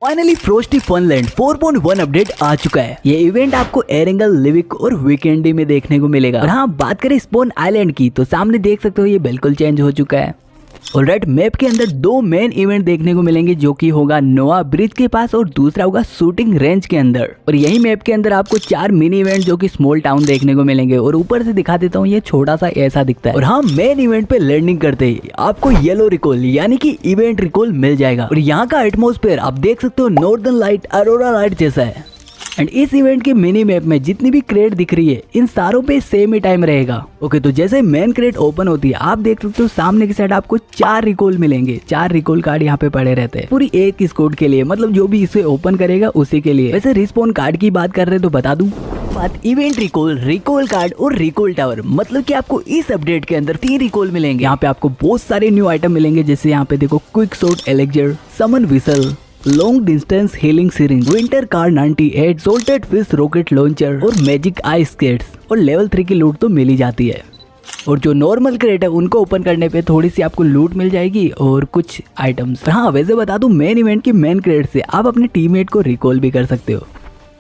Finally फ्रोस्टी फनलैंड 4.1 update आ चुका है। ये इवेंट आपको एरेंगल, लिविक और वीकेंडी में देखने को मिलेगा। और हाँ, बात करें स्पोन आइलैंड की तो सामने देख सकते हो ये बिल्कुल चेंज हो चुका है। ऑलराइट, मैप के अंदर दो मेन इवेंट देखने को मिलेंगे, जो कि होगा नोआ ब्रिज के पास और दूसरा होगा शूटिंग रेंज के अंदर। और यही मैप के अंदर आपको 4 मिनी इवेंट जो कि स्मॉल टाउन देखने को मिलेंगे। और ऊपर से दिखा देता हूँ, ये छोटा सा ऐसा दिखता है। और हाँ, मेन इवेंट पे लैंडिंग करते ही आपको येलो रिकॉल यानी कि इवेंट रिकॉल मिल जाएगा। और यहाँ का एटमोस्फेयर आप देख सकते हो नॉर्दर्न लाइट, अरोरा लाइट जैसा है। एंड इस इवेंट के मिनी मैप में जितनी भी क्रेट दिख रही है, इन सारों पे सेम ही टाइम रहेगा। ओके, तो जैसे मेन क्रेट ओपन होती है, आप देख सकते हो सामने की साइड आपको 4 रिकॉल मिलेंगे। 4 रिकॉल कार्ड यहाँ पे पड़े रहते हैं पूरी एक स्क्वाड के लिए, मतलब जो भी इसे ओपन करेगा उसी के लिए। वैसे रिस्पॉन कार्ड की बात कर रहे तो बता दूं, बात इवेंट रिकॉल, रिकॉल कार्ड और रिकॉल टावर, मतलब कि आपको इस अपडेट के अंदर 3 रिकॉल मिलेंगे। यहाँ पे आपको बहुत सारे न्यू आइटम मिलेंगे, जैसे यहाँ पे देखो quick shot elixir, summon whistle, long distance healing syringe, winter car 98, salted fish rocket launcher और मैजिक आइस स्केट्स। और लेवल 3 की लूट तो मिल ही जाती है। और जो नॉर्मल क्रेट है उनको ओपन करने पे थोड़ी सी आपको लूट मिल जाएगी और कुछ आइटम्स। हाँ, वैसे बता दूं, मेन इवेंट की मेन क्रेट से आप अपने टीममेट को रिकॉल भी कर सकते हो।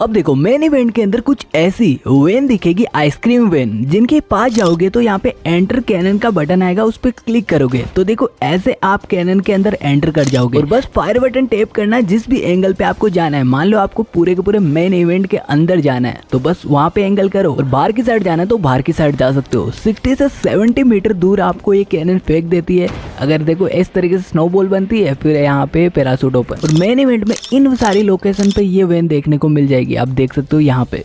अब देखो, मेन इवेंट के अंदर कुछ ऐसी वेन दिखेगी, आइसक्रीम वेन, जिनके पास जाओगे तो यहाँ पे एंटर कैनन का बटन आएगा, उस पर क्लिक करोगे तो देखो ऐसे आप कैनन के अंदर एंटर कर जाओगे। और बस फायर बटन टैप करना है जिस भी एंगल पे आपको जाना है। मान लो आपको पूरे के पूरे मेन इवेंट के अंदर जाना है तो बस वहाँ पे एंगल करो, और बाहर की साइड जाना है तो बाहर की साइड जा सकते हो। 60 से 70 मीटर दूर आपको ये कैनन फेंक देती है। अगर देखो इस तरीके से स्नोबॉल बनती है, फिर यहाँ पे पैराशूट ओपन। और मेन इवेंट में इन सारी लोकेशन पे ये वेन देखने को मिल जाएगी, आप देख सकते हो यहाँ पे।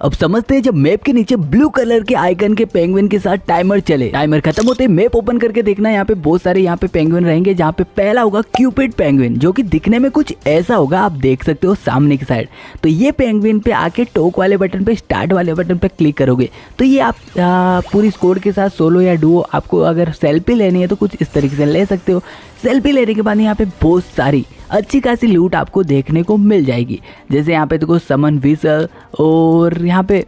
अब समझते हैं, जब मैप के नीचे ब्लू कलर के आइकन के पेंगुइन के साथ टाइमर चले, टाइमर खत्म होते ही मैप ओपन करके देखना, यहाँ पे बहुत सारे यहाँ पे पेंगुइन रहेंगे। जहाँ पे पहला होगा क्यूपिड पेंगुइन, जो कि दिखने में कुछ ऐसा होगा, आप देख सकते हो सामने की साइड। तो ये पेंगुइन पे आके टॉक वाले बटन पे, स्टार्ट वाले बटन पे क्लिक करोगे तो ये आप पूरी स्क्वाड के साथ सोलो या डुओ, आपको अगर सेल्फी लेनी है तो कुछ इस तरीके से ले सकते हो। सेल्फी लेने के बाद यहाँ पे बहुत सारी अच्छी खासी लूट आपको देखने को मिल जाएगी, जैसे यहाँ पे देखो समन विसल। और यहाँ पे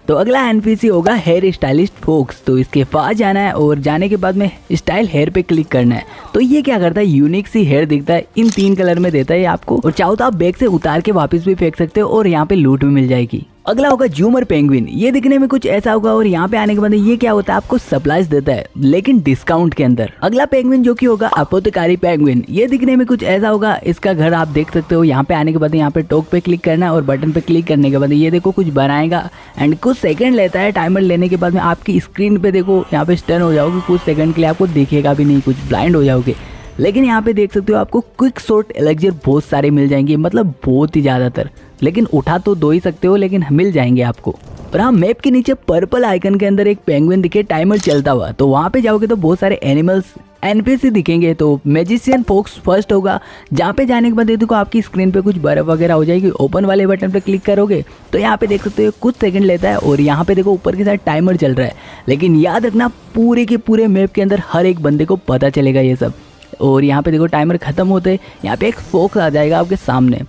तो अगला एनपीसी होगा हेयर स्टाइलिस्ट फोक्स। तो इसके पास जाना है और जाने के बाद में स्टाइल हेयर पे क्लिक करना है। तो ये क्या करता है, यूनिक सी हेयर दिखता है, इन 3 कलर में देता है आपको। और चाहो तो आप बैग से उतार के वापस भी फेंक सकते हो और यहाँ पे लूट भी मिल जाएगी। अगला होगा जूमर पेंगुइन, ये दिखने में कुछ ऐसा होगा। और यहाँ पे आने के बाद ये क्या होता है, आपको सप्लाईज देता है लेकिन डिस्काउंट के अंदर। अगला पेंगुइन जो कि होगा अपोथेकारी पेंगुइन, ये दिखने में कुछ ऐसा होगा। इसका घर आप देख सकते हो। यहाँ पे आने के बाद यहाँ पे टॉक पे क्लिक करना है और बटन पे क्लिक करने के बाद ये देखो कुछ बनाएगा एंड कुछ सेकंड लेता है। टाइमर लेने के बाद में आपकी स्क्रीन पे देखो यहाँ पे स्टन हो जाओगे, कुछ सेकंड के लिए आपको दिखेगा भी नहीं, कुछ ब्लाइंड हो जाओगे। लेकिन यहाँ पे देख सकते हो आपको क्विक शॉट एलेक्जर बहुत सारे मिल जाएंगे, मतलब बहुत ही ज़्यादातर। लेकिन उठा तो 2 ही सकते हो, लेकिन मिल जाएंगे आपको। और हाँ, मैप के नीचे पर्पल आइकन के अंदर एक पेंगुइन दिखे टाइमर चलता हुआ, तो वहाँ पे जाओगे तो बहुत सारे एनिमल्स एनपीसी दिखेंगे। तो मैजिशियन फोक्स फर्स्ट होगा, जहाँ पे जाने के बाद देखो आपकी स्क्रीन पे कुछ बर्फ वगैरह हो जाएगी। ओपन वाले बटन पे क्लिक करोगे तो यहाँ पे देख सकते हो कुछ सेकंड लेता है और यहाँ पे देखो ऊपर की साइड टाइमर चल रहा है। लेकिन याद रखना, पूरे के पूरे मैप के अंदर हर एक बंदे को पता चलेगा ये सब। और यहाँ पे देखो टाइमर खत्म होते यहाँ पे एक फोक्स आ जाएगा आपके सामने।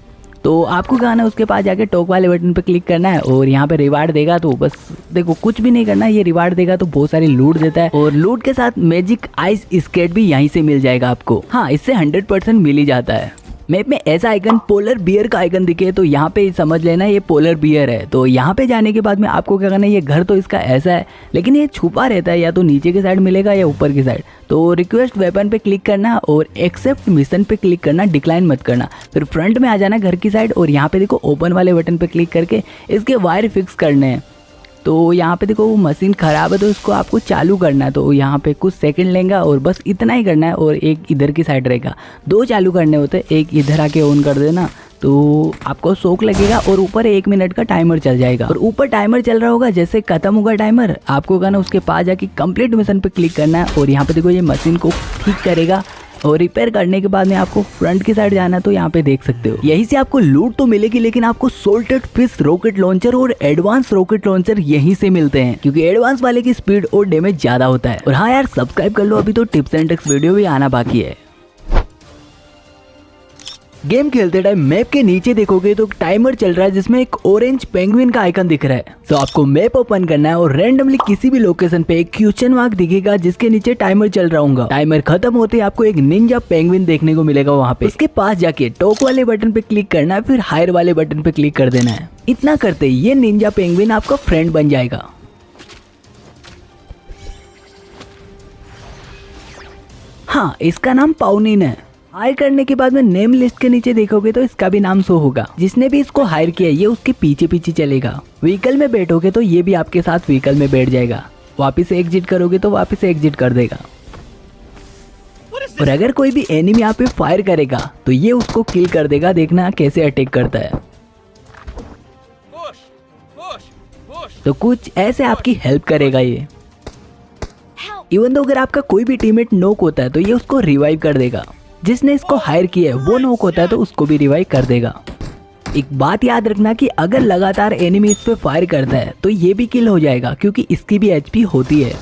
तो आपको क्या करना है, उसके पास जाके टॉक वाले बटन पे क्लिक करना है और यहाँ पे रिवार्ड देगा। तो बस देखो कुछ भी नहीं करना है, ये रिवार्ड देगा तो बहुत सारी लूट देता है। और लूट के साथ मैजिक आइस स्केट भी यहीं से मिल जाएगा आपको। हाँ, इससे 100% मिल ही जाता है। मैप में ऐसा आइकन, पोलर बियर का आइकन दिखे तो यहाँ पे समझ लेना ये पोलर बियर है। तो यहाँ पे जाने के बाद में आपको क्या करना है, ये घर तो इसका ऐसा है लेकिन ये छुपा रहता है, या तो नीचे की साइड मिलेगा या ऊपर की साइड। तो रिक्वेस्ट वेपन पे क्लिक करना और एक्सेप्ट मिशन पे क्लिक करना, डिक्लाइन मत करना। फिर फ्रंट में आ जाना घर की साइड और यहाँ पे देखो ओपन वाले बटन पे क्लिक करके इसके वायर फिक्स करने हैं। तो यहाँ पे देखो वो मशीन ख़राब है तो इसको आपको चालू करना है। तो यहाँ पे कुछ सेकंड लेंगे और बस इतना ही करना है। और एक इधर की साइड रहेगा, 2 चालू करने होते हैं, एक इधर आके ऑन कर देना तो आपको शॉक लगेगा और ऊपर 1 मिनट का टाइमर चल जाएगा। और ऊपर टाइमर चल रहा होगा, जैसे खत्म होगा टाइमर आपको कहना उसके पास जाके कंप्लीट मिशन पे क्लिक करना है। और यहाँ पे देखो ये मशीन को ठीक करेगा और रिपेयर करने के बाद में आपको फ्रंट की साइड जाना है। तो यहाँ पे देख सकते हो यहीं से आपको लूट तो मिलेगी, लेकिन आपको सोल्टेड फिश रॉकेट लॉन्चर और एडवांस रॉकेट लॉन्चर यहीं से मिलते हैं, क्योंकि एडवांस वाले की स्पीड और डैमेज ज्यादा होता है। और हाँ यार, सब्सक्राइब कर लो, अभी तो टिप्स एंड ट्रिक्स वीडियो भी आना बाकी है। गेम खेलते टाइम मैप के नीचे देखोगे तो टाइमर चल रहा है जिसमें एक ऑरेंज पेंगुइन का आइकन दिख रहा है। तो आपको मैप ओपन करना है और रैंडमली किसी भी लोकेशन पे एक क्वेश्चन मार्क दिखेगा जिसके नीचे टाइमर चल रहा होगा। टाइमर खत्म होते ही आपको एक निंजा पेंगुइन देखने को मिलेगा वहाँ पे। उसके पास जाके टॉप वाले बटन पे क्लिक करना है, फिर हायर वाले बटन पे क्लिक कर देना है। इतना करते ही ये निंजा पेंगुइन आपका फ्रेंड बन जाएगा। हाँ, इसका नाम पाउनिन है। हायर करने के बाद में नेम लिस्ट के नीचे देखोगे तो इसका भी नाम शो होगा। जिसने भी इसको हायर किया ये उसके पीछे पीछे चलेगा। व्हीकल में बैठोगे तो ये भी आपके साथ व्हीकल में बैठ जाएगा। वापस एग्जिट करोगे तो वापस एग्जिट कर देगा। और अगर कोई भी एनिमी यहाँ पे फायर करेगा तो ये उसको किल कर देगा। देखना कैसे अटैक करता है। तो कुछ ऐसे आपकी हेल्प करेगा ये। इवन तो अगर आपका कोई भी टीममेट नॉक होता है तो ये उसको रिवाइव कर देगा। जिसने इसको हायर किया है वो नॉक होता है तो उसको भी रिवाइव कर देगा। एक बात याद रखना कि अगर लगातार एनिमी इस पे फायर करता है तो ये भी किल हो जाएगा क्योंकि इसकी भी एचपी होती है।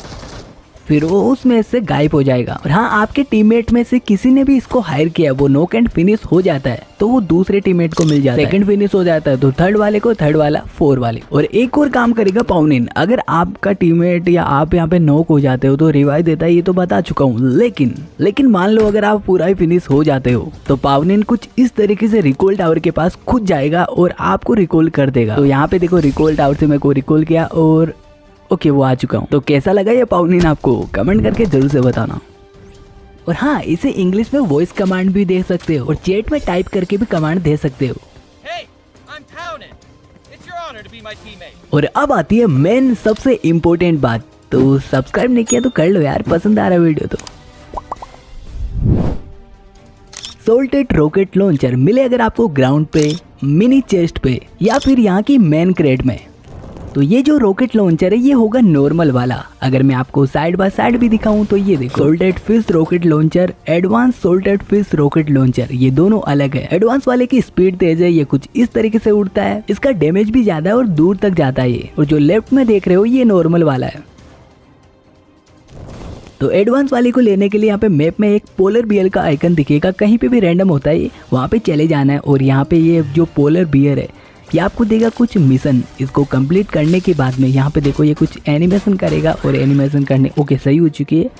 फिर वो उसमें से गायब हो जाएगा। और हाँ, आपके टीममेट में से किसी ने भी इसको हायर किया वो नॉक एंड फिनिश हो जाता है तो वो दूसरे टीममेट को मिल जाता है। सेकंड फिनिश हो जाता है तो थर्ड वाले को, थर्ड वाला फोर वाले। और एक और काम करेगा पाउनिन। अगर आपका टीममेट या आप यहाँ पे नॉक हो जाते हो तो रिवाइव देता है, ये तो बता चुका हूँ। लेकिन मान लो अगर आप पूरा ही फिनिश हो जाते हो तो पाउनिन कुछ इस तरीके से रिकॉल टावर के पास खुद जाएगा और आपको रिकॉल कर देगा। तो यहाँ पे देखो रिकॉल टावर से मेरे को रिकॉल किया और ओके वो आ चुका हूँ। तो कैसा लगा ये पाउनिन आपको कमेंट करके जरूर से बताना। और हाँ, इसे इंग्लिश में वॉइस कमांड भी दे सकते हो और चैट में टाइप करके भी कमांड दे सकते हो। Hey, I'm Paunin. It's your honor to be my teammate. और अब आती है मेन सबसे इम्पोर्टेंट बात। तो सब्सक्राइब नहीं किया तो कर लो यार, पसंद आ रहा है वीडियो तो। सोल्टेड रॉकेट लॉन्चर मिले अगर आपको ग्राउंड पे, मिनी चेस्ट पे या फिर यहाँ की मेन क्रेट में। तो ये जो रॉकेट लॉन्चर है ये होगा नॉर्मल वाला। अगर मैं आपको साइड बाय साइड भी दिखाऊं तो ये देखो, salted fish rocket launcher, advance salted fish rocket launcher, ये दोनों अलग है। एडवांस वाले की स्पीड तेज है, ये कुछ इस तरीके से उड़ता है। इसका डैमेज भी ज्यादा है और दूर तक जाता है ये। और जो लेफ्ट में देख रहे हो ये नॉर्मल वाला है। तो एडवांस वाले को लेने के लिए यहाँ पे मैप में एक पोलर बियर का आइकन दिखेगा, कहीं पे भी रैंडम होता है, वहाँ पे चले जाना है। और यहाँ पे ये जो पोलर बियर है ये आपको देगा कुछ मिशन। इसको कंप्लीट करने के बाद में यहाँ पे देखो ये कुछ एनिमेशन करेगा और एनिमेशन करने ओके सही हो चुकी है।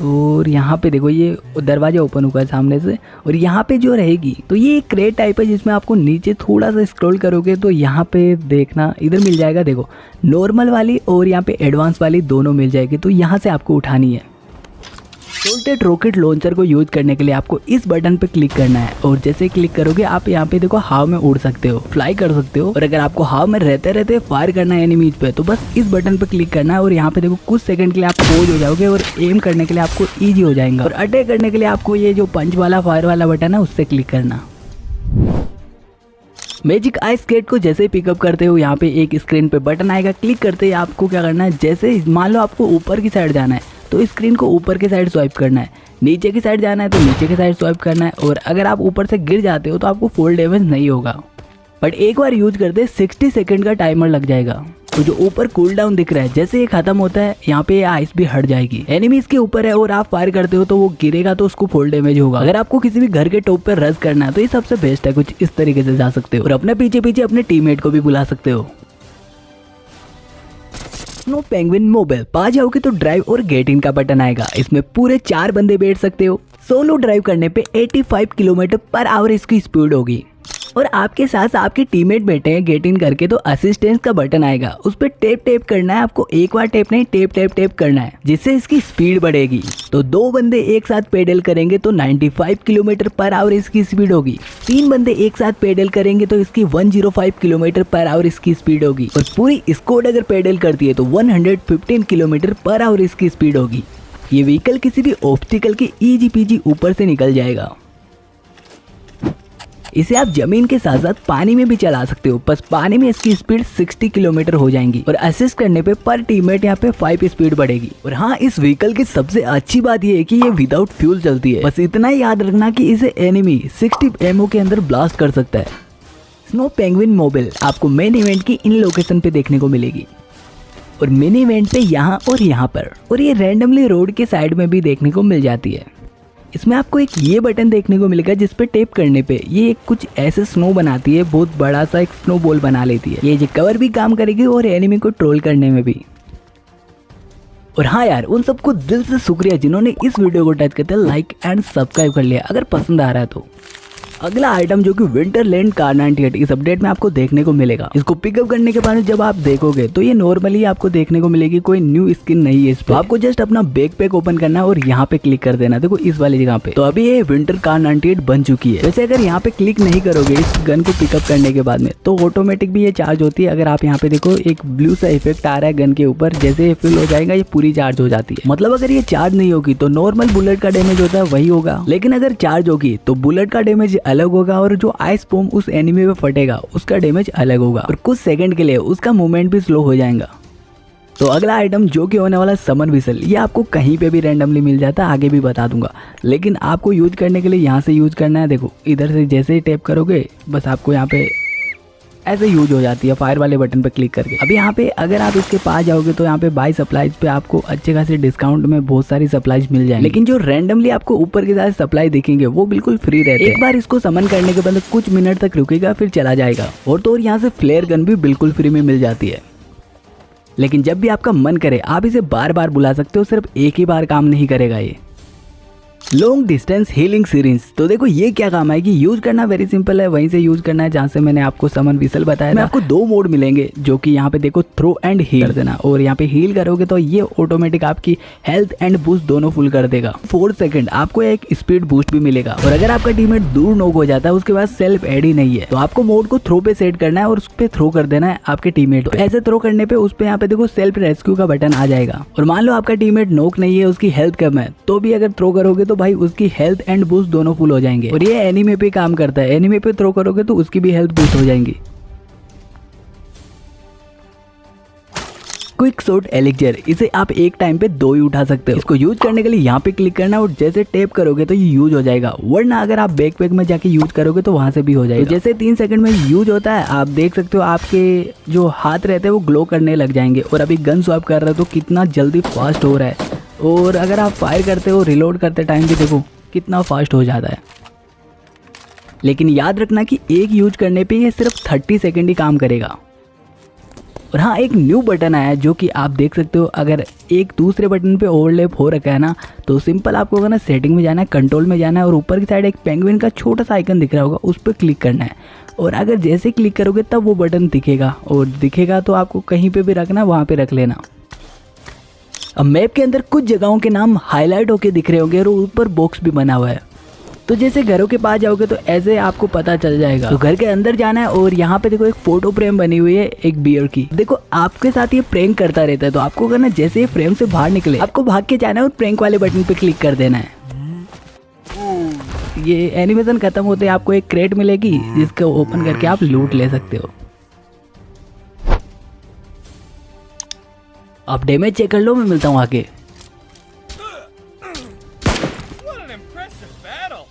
और यहाँ पे देखो ये दरवाजा ओपन हुआ है सामने से। और यहाँ पे जो रहेगी तो ये एक क्रेट टाइप है जिसमें आपको नीचे थोड़ा सा स्क्रॉल करोगे तो यहाँ पे देखना इधर मिल जाएगा। देखो नॉर्मल वाली और यहाँ पे एडवांस वाली दोनों मिल जाएगी। तो यहाँ से आपको उठानी है। सोल्टेड रॉकेट लॉन्चर को यूज करने के लिए आपको इस बटन पे क्लिक करना है। और जैसे क्लिक करोगे आप यहाँ पे देखो हाव में उड़ सकते हो, फ्लाई कर सकते हो। और अगर आपको हाव में रहते रहते फायर करना है एनिमीज पे तो बस इस बटन पे क्लिक करना है। और यहाँ पे देखो कुछ सेकंड के लिए आप पोज हो जाओगे और एम करने के लिए आपको इजी हो जाएगा। और अटैक करने के लिए आपको ये जो पंच वाला फायर वाला बटन है उससे क्लिक करना। मैजिक आइस स्केट को जैसे पिकअप करते हो यहाँ पे एक स्क्रीन पे बटन आएगा। क्लिक करते ही आपको क्या करना है, जैसे मान लो आपको ऊपर की साइड जाना है तो स्क्रीन को ऊपर के साइड स्वाइप करना है। नीचे की साइड जाना है तो नीचे की साइड स्वाइप करना है। और अगर आप ऊपर से गिर जाते हो तो आपको फुल डैमेज नहीं होगा, बट एक बार यूज करते 60 सेकंड का टाइमर लग जाएगा। तो जो ऊपर कूल डाउन दिख रहा है जैसे ये खत्म होता है यहाँ पे आइस भी हट जाएगी। एनिमी इसके ऊपर है और आप फायर करते हो तो वो गिरेगा तो उसको फुल डैमेज होगा। अगर आपको किसी भी घर के टॉप पे रश करना है तो ये सबसे बेस्ट है। कुछ इस तरीके से जा सकते हो और अपने पीछे पीछे अपने टीममेट को भी बुला सकते हो। स्नो पेंगुइन मोबाइल पा जाओगे तो ड्राइव और गेट इन का बटन आएगा। इसमें पूरे 4 बंदे बैठ सकते हो। सोलो ड्राइव करने पे 85 किलोमीटर पर आवर इसकी स्पीड होगी। और आपके साथ आपके टीममेट बैठे हैं गेट इन करके तो असिस्टेंस का बटन आएगा, उस पर टेप करना है आपको। एक बार टेप नहीं, टेप करना है जिससे इसकी स्पीड बढ़ेगी। तो 2 बंदे एक साथ पेडल करेंगे तो 95 किलोमीटर पर आवर इसकी स्पीड होगी। 3 बंदे एक साथ पेडल करेंगे तो इसकी 105 किलोमीटर पर आवर इसकी स्पीड होगी। और पूरी स्क्वाड अगर पेडल करती है तो 115 किलोमीटर पर आवर इसकी स्पीड होगी। ये व्हीकल किसी भी ऑब्स्टिकल के इजी पीजी ऊपर से निकल जाएगा। इसे आप जमीन के साथ साथ पानी में भी चला सकते हो, बस पानी में इसकी स्पीड 60 किलोमीटर हो जाएंगी। और असिस्ट करने पे पर टीममेट यहाँ पे 5 स्पीड बढ़ेगी। और हाँ, इस व्हीकल की सबसे अच्छी बात ये है कि ये विदाउट फ्यूल चलती है। बस इतना ही याद रखना कि इसे एनिमी 60 एमओ के अंदर ब्लास्ट कर सकता है। स्नो पेंगुइन मोबाइल आपको मेन इवेंट की इन लोकेशन पे देखने को मिलेगी और मिनी इवेंट पे यहाँ और यहाँ पर, और ये रैंडमली रोड के साइड में भी देखने को मिल जाती है। इसमें आपको एक ये बटन देखने को मिलेगा जिस पे टेप करने पे ये एक कुछ ऐसे स्नो बनाती है, बहुत बड़ा सा एक स्नो बॉल बना लेती है। ये जो कवर भी काम करेगी और एनिमी को ट्रोल करने में भी। और हाँ यार, उन सबको दिल से शुक्रिया जिन्होंने इस वीडियो को टच करते लाइक एंड सब्सक्राइब कर लिया अगर पसंद आ रहा है तो। अगला आइटम जो कि विंटरलैंड कार 98 इस अपडेट में आपको देखने को मिलेगा। इसको पिकअप करने के बाद जब आप देखोगे तो ये नॉर्मली आपको देखने को मिलेगी, कोई न्यू स्किन नहीं है इस पे। आपको जस्ट अपना बैकपैक ओपन करना है और यहाँ पे क्लिक कर देना। देखो इस वाली जगह पे तो अभी ये विंटर कार 98 बन चुकी है। वैसे अगर यहाँ पे क्लिक नहीं करोगे इस गन को पिकअप करने के बाद में तो ऑटोमेटिक भी ये चार्ज होती है। अगर आप यहाँ पे देखो एक ब्लू सा इफेक्ट आ रहा है गन के ऊपर, जैसे ये फिल हो जाएगा ये पूरी चार्ज हो जाती है। मतलब अगर ये चार्ज नहीं होगी तो नॉर्मल बुलेट का डैमेज होता है वही होगा, लेकिन अगर चार्ज होगी तो बुलेट का डैमेज अलग होगा और जो आइस बॉम्ब उस एनिमी पे फटेगा उसका डैमेज अलग होगा और कुछ सेकंड के लिए उसका मूवमेंट भी स्लो हो जाएगा। तो अगला आइटम जो कि होने वाला समन विसल, ये आपको कहीं पे भी रैंडमली मिल जाता है, आगे भी बता दूंगा, लेकिन आपको यूज करने के लिए यहाँ से यूज करना है। देखो इधर से जैसे ही टैप करोगे बस आपको यहाँ पे ऐसे यूज हो जाती है फायर वाले बटन पे क्लिक करके। अभी यहाँ पे अगर आप इसके पास जाओगे तो यहाँ पे बाय सप्लाईज पे आपको अच्छे खासे डिस्काउंट में बहुत सारी सप्लाईज मिल जाएंगी, लेकिन जो रैंडमली आपको ऊपर के साथ सप्लाई दिखेंगे वो बिल्कुल फ्री रहते हैं। एक बार इसको समन करने के बाद कुछ मिनट तक रुकेगा फिर चला जाएगा। और तो और यहाँ से फ्लेयर गन भी बिल्कुल फ्री में मिल जाती है, लेकिन जब भी आपका मन करे आप इसे बार बार बुला सकते हो, सिर्फ एक ही बार काम नहीं करेगा ये। लॉन्ग डिस्टेंस हीलिंग सीरीज, तो देखो ये क्या काम आएगी, यूज करना वेरी सिंपल है, वहीं से यूज करना है जहाँ से मैंने आपको समन विसल बताया था। आपको दो मोड मिलेंगे जो कि यहाँ पे देखो थ्रो एंड हील कर देना, और यहाँ पे हील करोगे तो ये ऑटोमेटिक आपकी हेल्थ एंड बूस्ट दोनों फुल कर देगा। 4 सेकंड आपको एक स्पीड बूस्ट भी मिलेगा। और अगर आपका टीममेट दूर नॉक हो जाता है उसके बाद सेल्फ एड ही नहीं है तो आपको मोड को थ्रो पे सेट करना है और उस पे थ्रो कर देना है आपके टीममेट को। ऐसे थ्रो करने पे उस पे यहाँ पे देखो सेल्फ रेस्क्यू का बटन आ जाएगा। और मान लो आपका टीममेट नॉक नहीं है, उसकी हेल्थ कम है, तो भी अगर थ्रो करोगे तो भाई उसकी हेल्थ एंड बूस्ट दोनों फुल हो जाएंगे। और ये एनिमी पे काम करता है, एनिमी पे थ्रो करोगे तो उसकी भी हेल्थ बूस्ट हो जाएंगी। क्विक शॉट एलिक्जर, इसे आप एक टाइम पे 2 ही उठा सकते हो। इसको यूज करने के लिए यहाँ पे क्लिक करना और जैसे टैप करोगे तो ये यूज हो जाएगा, वरना अगर आप बैकपैक में जाके यूज करोगे तो वहां से भी हो जाएगा। तो जैसे 3 सेकंड में यूज होता है, आप देख सकते हो आपके जो हाथ रहते हैं वो ग्लो करने लग जाएंगे। और अभी गन स्वैप कर रहे हो तो कितना जल्दी फास्ट हो रहा है। और अगर आप फायर करते हो रिलोड करते टाइम भी देखो कितना फास्ट हो जाता है। लेकिन याद रखना कि एक यूज करने पे ये सिर्फ 30 सेकंड ही काम करेगा। और हाँ, एक न्यू बटन आया है जो कि आप देख सकते हो, अगर एक दूसरे बटन पे ओवरलैप हो रखा है ना तो सिंपल आपको अगर ना सेटिंग में जाना है, कंट्रोल में जाना है और ऊपर की साइड एक पेंगुइन का छोटा सा आइकन दिख रहा होगा उस पर क्लिक करना है। और अगर जैसे क्लिक करोगे तब वो बटन दिखेगा, और दिखेगा तो आपको कहीं पे भी रखना वहाँ पे रख लेना। अब मैप के अंदर कुछ जगहों के नाम हाईलाइट होके दिख रहे होंगे और ऊपर बॉक्स भी बना हुआ है, तो जैसे घरों के पास जाओगे तो ऐसे आपको पता चल जाएगा। तो घर के अंदर जाना है और यहाँ पे देखो एक फोटो फ्रेम बनी हुई है एक बियर की। देखो आपके साथ ये प्रैंक करता रहता है, तो आपको करना जैसे ये फ्रेम से बाहर निकले आपको भाग के जाना है और प्रैंक वाले बटन पे क्लिक कर देना है। ये एनिमेशन खत्म होते आपको एक क्रेट मिलेगी जिसको ओपन करके आप लूट ले सकते हो। अब डैमेज चेक कर लो, मैं मिलता हूँ आगे। What an impressive battle!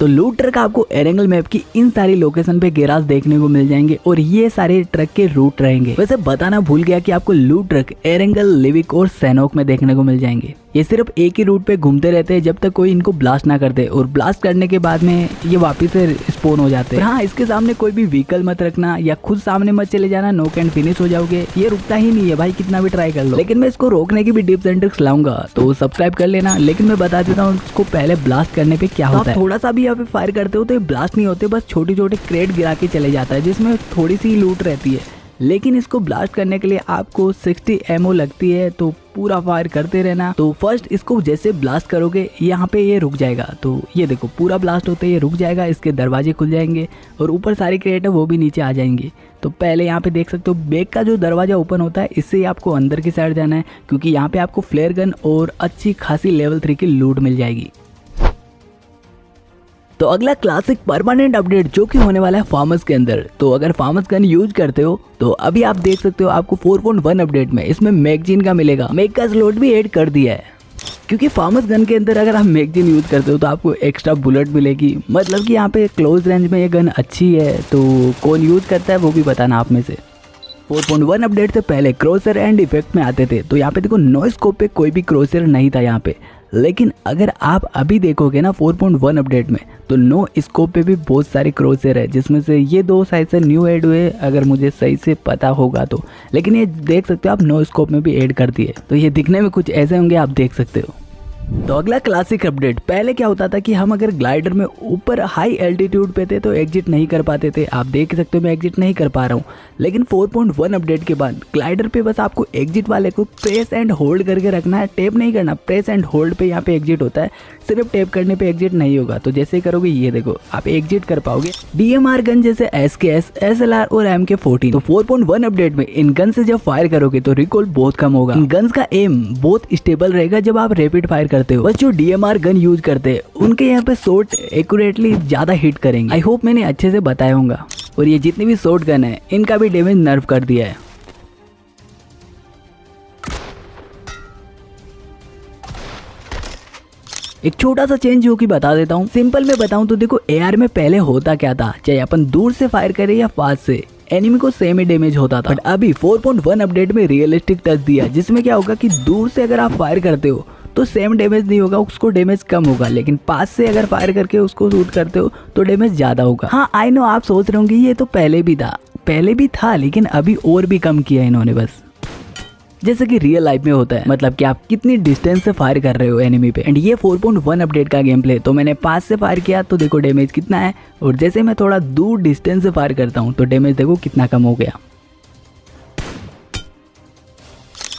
तो लूट ट्रक आपको एरेंगल मैप की इन सारी लोकेशन पे गैराज देखने को मिल जाएंगे और ये सारे ट्रक के रूट रहेंगे। वैसे बताना भूल गया कि आपको लूट ट्रक एरेंगल, लिविक और सैनोक में देखने को मिल जाएंगे। ये सिर्फ एक ही रूट पे घूमते रहते हैं जब तक कोई इनको ब्लास्ट ना कर दे, और ब्लास्ट करने के बाद में ये वापस से स्पॉन हो जाते हैं। हाँ, इसके सामने कोई भी व्हीकल मत रखना या खुद सामने मत चले जाना, नॉक एंड फिनिश हो जाओगे। ये रुकता ही नहीं है भाई, कितना भी ट्राई कर लो। लेकिन मैं इसको रोकने की भी टिप्स एंड ट्रिक्स लाऊंगा, तो सब्सक्राइब कर लेना। लेकिन मैं बता देता हूँ इसको पहले ब्लास्ट करने पे क्या होता है। थोड़ा सा भी यहाँ पे फायर करते हो तो ये ब्लास्ट नहीं होते, बस छोटी छोटी क्रेट गिरा के चले जाता है जिसमें थोड़ी सी लूट रहती है। लेकिन इसको ब्लास्ट करने के लिए आपको 60 एमओ लगती है, तो पूरा फायर करते रहना। तो फर्स्ट इसको जैसे ब्लास्ट करोगे यहाँ पे ये रुक जाएगा, तो ये देखो पूरा ब्लास्ट होते ही ये रुक जाएगा, इसके दरवाजे खुल जाएंगे और ऊपर सारे क्रिएटर वो भी नीचे आ जाएंगे। तो पहले यहाँ पे देख सकते हो बैक का जो दरवाजा ओपन होता है, इससे ही आपको अंदर की साइड जाना है, क्योंकि यहाँ पे आपको फ्लेयर गन और अच्छी खासी लेवल 3 की लूट मिल जाएगी। तो अगला क्लासिक परमानेंट अपडेट जो कि होने वाला है फार्मर्स के अंदर। तो अगर फार्मर्स गन यूज करते हो तो अभी आप देख सकते हो आपको 4.1 अपडेट में इसमें मैगजीन का मिलेगा। मैग का स्लॉट भी ऐड कर दिया है, क्योंकि फार्मर्स गन के अंदर अगर आप मैगजीन यूज करते हो तो आपको एक्स्ट्रा बुलेट मिलेगी। मतलब कि यहाँ पे क्लोज रेंज में ये गन अच्छी है, तो कौन यूज करता है वो भी बताना आप में से। 4.1 अपडेट से पहले क्रॉसर एंड इफेक्ट में आते थे, तो यहाँ पे देखो नो स्कोप पे कोई भी क्रॉसर नहीं था यहाँ पे। लेकिन अगर आप अभी देखोगे ना 4.1 अपडेट में, तो नो स्कोप पे भी बहुत सारे क्रॉसर है, जिसमें से ये 2 शायद से न्यू ऐड हुए अगर मुझे सही से पता होगा तो। लेकिन ये देख सकते हो आप नो स्कोप में भी ऐड कर दिए, तो ये दिखने में कुछ ऐसे होंगे, आप देख सकते हो। तो अगला क्लासिक अपडेट, पहले क्या होता था कि हम अगर ग्लाइडर में ऊपर हाई एल्टीट्यूड पे थे तो एग्जिट नहीं कर पाते थे। आप देख सकते हो मैं एग्जिट नहीं कर पा रहा हूँ, लेकिन 4.1 अपडेट के बाद ग्लाइडर पे बस आपको एग्जिट वाले को प्रेस एंड होल्ड करके रखना है, टैप नहीं करना। प्रेस एंड होल्ड पे यहाँ पे एग्जिट होता है, सिर्फ टैप करने पे एग्जिट नहीं होगा। तो जैसे करोगे ये देखो आप एग्जिट कर पाओगे। DMR गन जैसे SKS, SLR और MK14। तो 4.1 अपडेट में इन गन से जब फायर करोगे तो रिकॉल बहुत कम होगा। इन गन्स का एम बहुत स्टेबल रहेगा जब आप रैपिड फायर करते हो। बस जो DMR गन यूज करते हैं उनके यहाँ पे शॉट एक्यूरेटली ज्यादा हिट करेंगे। आई होप मैंने अच्छे से बताया होगा। और ये जितनी भी शॉट गन है इनका भी डैमेज नर्फ कर दिया है। एक छोटा सा चेंज जो कि बता देता हूँ, सिंपल में बताऊँ तो देखो AR में पहले होता क्या था, चाहे अपन दूर से फायर करें या फास्ट से, एनिमी को सेम ही डैमेज होता था। बट अभी 4.1 अपडेट में रियलिस्टिक टच दिया, जिसमें क्या होगा कि दूर से अगर आप फायर करते हो तो सेम डैमेज नहीं होगा, उसको डैमेज कम होगा। लेकिन पास से अगर फायर करके उसको शूट करते हो तो डैमेज ज्यादा होगा। हाँ आई नो, आप सोच रहे होंगे ये तो पहले भी था लेकिन अभी और भी कम किया इन्होंने, बस जैसे कि रियल लाइफ में होता है। मतलब कि आप कितनी डिस्टेंस से फायर कर रहे हो एनिमी पे। एंड ये 4.1 अपडेट का गेम प्ले, तो मैंने पास से फायर किया तो देखो डैमेज कितना है, और जैसे मैं थोड़ा दूर डिस्टेंस से फायर करता हूँ तो डैमेज देखो कितना कम हो गया।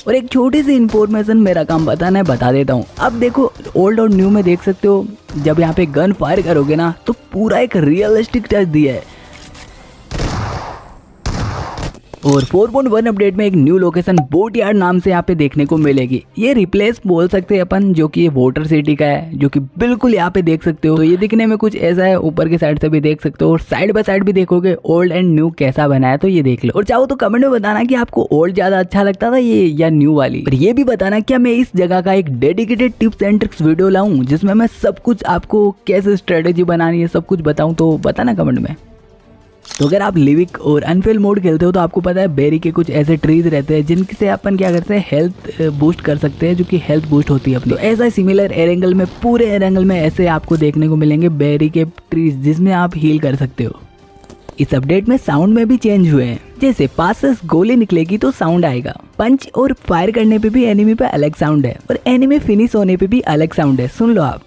और एक छोटी सी इन्फॉर्मेशन मेरा काम बताना है, बता देता हूँ। अब देखो ओल्ड और न्यू में देख सकते हो, जब यहाँ पे गन फायर करोगे ना तो पूरा एक रियलिस्टिक टच दिया है। और 4.1 अपडेट में एक न्यू लोकेशन बोट यार्ड नाम से यहाँ पे देखने को मिलेगी। ये रिप्लेस बोल सकते हैं अपन, जो कि वॉटर सिटी का है, जो कि बिल्कुल यहाँ पे देख सकते हो। तो ये दिखने में कुछ ऐसा है, ऊपर की साइड से भी देख सकते हो और साइड बाय साइड भी देखोगे ओल्ड एंड न्यू कैसा बना है, तो ये देख लो। और चाहो तो कमेंट में बताना कि आपको ओल्ड ज्यादा अच्छा लगता था ये या न्यू वाली। और ये भी बताना क्या मैं इस जगह का एक dedicated tips and tricks video लाऊं, जिसमें मैं सब कुछ आपको कैसे स्ट्रेटेजी बनानी है सब कुछ बताऊं, तो बताना कमेंट में। तो अगर आप लिविक और अनफेल मोड खेलते हो तो आपको पता है बेरी के कुछ ऐसे ट्रीज रहते हैं जिनसे अपन क्या करते हैं हेल्थ बूस्ट कर सकते हैं, जो कि हेल्थ बूस्ट होती है अपनी। तो ऐसा सिमिलर एरेंगल में, पूरे एरेंगल में ऐसे आपको देखने को मिलेंगे बेरी के ट्रीज, जिसमें आप हील कर सकते हो। इस अपडेट में साउंड में भी चेंज हुए हैं, जैसे पास से गोली निकलेगी तो साउंड आएगा, पंच और फायर करने पे भी एनिमी पे अलग साउंड है, और एनिमी फिनिश होने पे भी अलग साउंड है। सुन लो आप।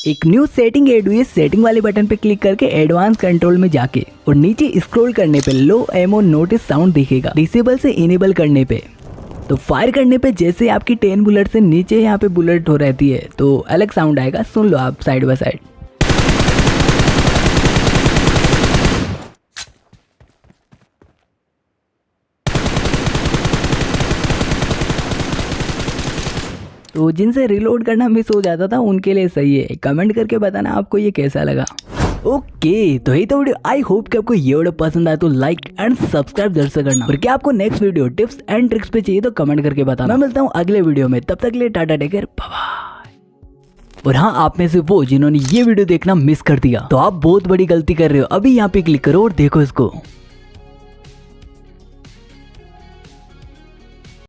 एक न्यू सेटिंग ऐड हुई है, सेटिंग वाले बटन पे क्लिक करके एडवांस कंट्रोल में जाके और नीचे स्क्रॉल करने पे लो एमो नोटिस साउंड दिखेगा डिसेबल से इनेबल करने पे। तो फायर करने पे जैसे आपकी 10 बुलेट से नीचे यहाँ पे बुलेट हो रहती है तो अलग साउंड आएगा, सुन लो आप साइड बाय साइड। तो जिनसे रिलोड करना मिस हो जाता था उनके लिए सही है। कमेंट करके बताना आपको ये कैसा लगा। ओके तो यही तो वीडियो, आई होप कि आपको ये वीडियो पसंद आया तो लाइक एंड सब्सक्राइब जरूर से करना। और क्या आपको next video tips and tricks पे चाहिए तो कमेंट करके बताना। मैं मिलता हूँ अगले वीडियो में, तब तक के लिए tata take care, bye bye. और हाँ, आप में से वो जिन्होंने ये वीडियो देखना मिस कर दिया तो आप बहुत बड़ी गलती कर रहे हो। अभी यहाँ पे क्लिक करो और देखो इसको।